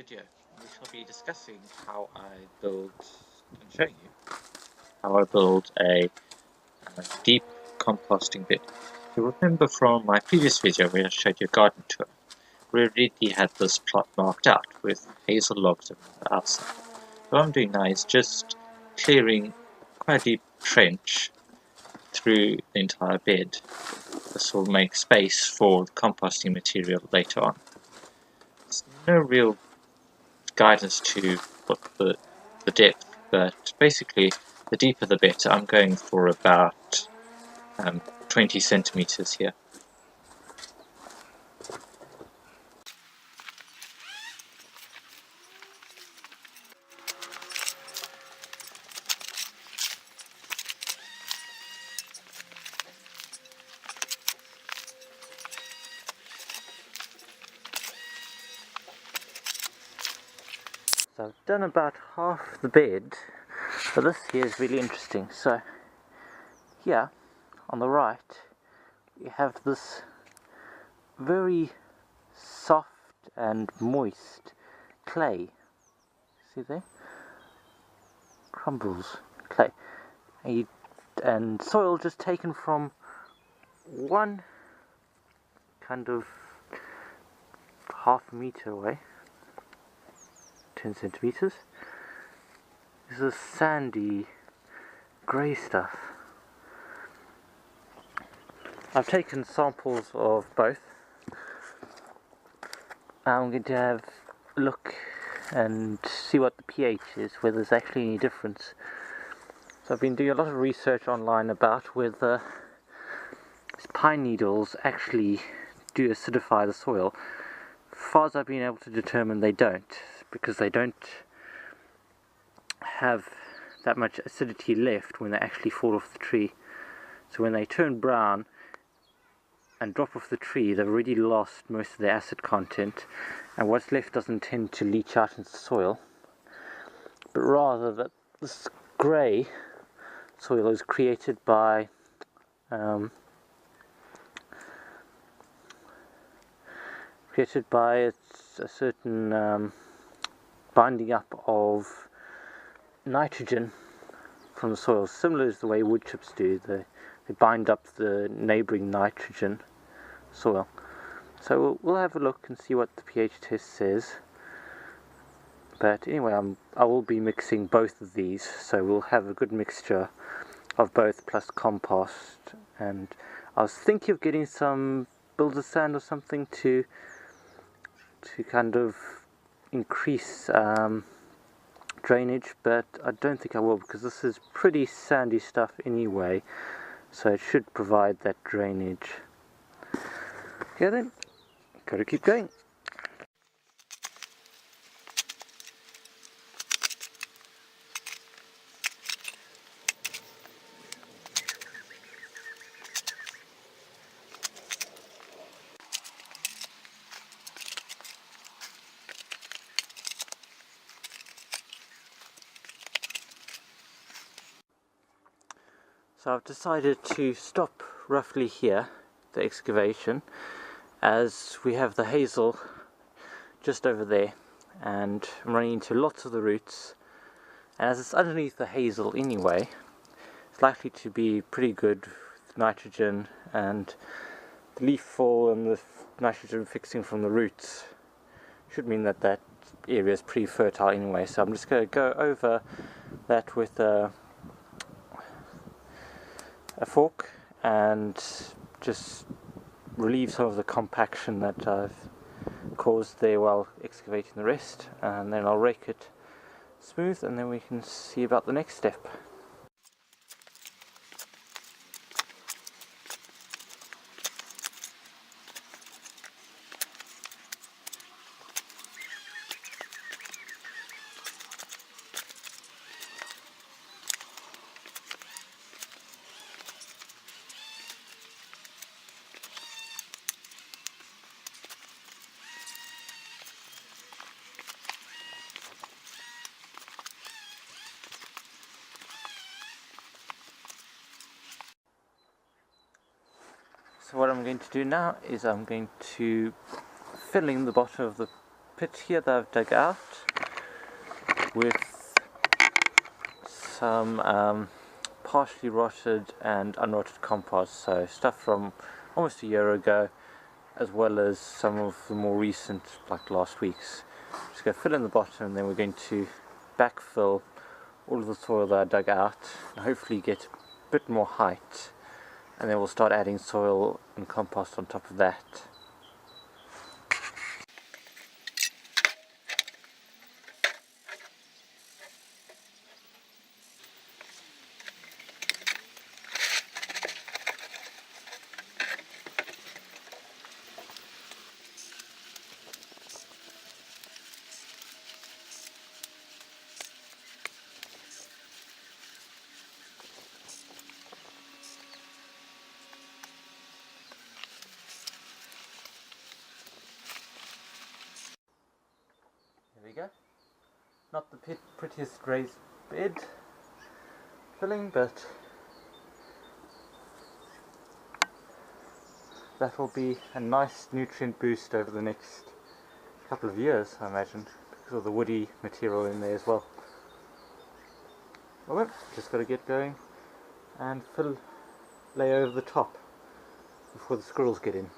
video, we shall be discussing how I build and showing you how I build a deep composting bed. You remember from my previous video where I showed you a garden tour, we already had this plot marked out with hazel logs around the outside. What I'm doing now is just clearing quite a deep trench through the entire bed. This will make space for the composting material later on. There's no real guidance to what the depth, but basically the deeper the better. I'm going for about 20 centimeters here. So I've done about half the bed, but this here is really interesting. So here on the right you have this very soft and moist clay. See there? Crumbles clay. And soil just taken from one kind of half a meter away. 10 centimeters. This is sandy grey stuff. I've taken samples of both. I'm going to have a look and see what the pH is, whether there's actually any difference. So I've been doing a lot of research online about whether pine needles actually do acidify the soil. As far as I've been able to determine, they don't, because they don't have that much acidity left when they actually fall off the tree. So when they turn brown and drop off the tree, they've already lost most of their acid content, and what's left doesn't tend to leach out into the soil, but rather that this grey soil is created by a certain binding up of nitrogen from the soil, similar to the way wood chips do. They bind up the neighbouring nitrogen soil. So we'll have a look and see what the pH test says. But anyway, I will be mixing both of these, so we'll have a good mixture of both plus compost. And I was thinking of getting some builder's sand or something to kind of increase drainage, but I don't think I will, because this is pretty sandy stuff anyway, so it should provide that drainage. Okay then, gotta keep going. So I've decided to stop roughly here, the excavation, as we have the hazel just over there, and I'm running into lots of the roots, and as it's underneath the hazel anyway, it's likely to be pretty good with nitrogen, and the leaf fall and the nitrogen fixing from the roots should mean that that area is pretty fertile anyway. So I'm just going to go over that with a fork and just relieve some of the compaction that I've caused there while excavating the rest, and then I'll rake it smooth, and then we can see about the next step. So what I'm going to do now is I'm going to fill in the bottom of the pit here that I've dug out with some partially rotted and unrotted compost, so stuff from almost a year ago, as well as some of the more recent, like last week's. Just going to fill in the bottom, and then we're going to backfill all of the soil that I dug out and hopefully get a bit more height, and then we'll start adding soil and compost on top of that. There we go. Not the prettiest raised bed filling, but that will be a nice nutrient boost over the next couple of years, I imagine, because of the woody material in there as well. Well, just got to get going and lay over the top before the squirrels get in.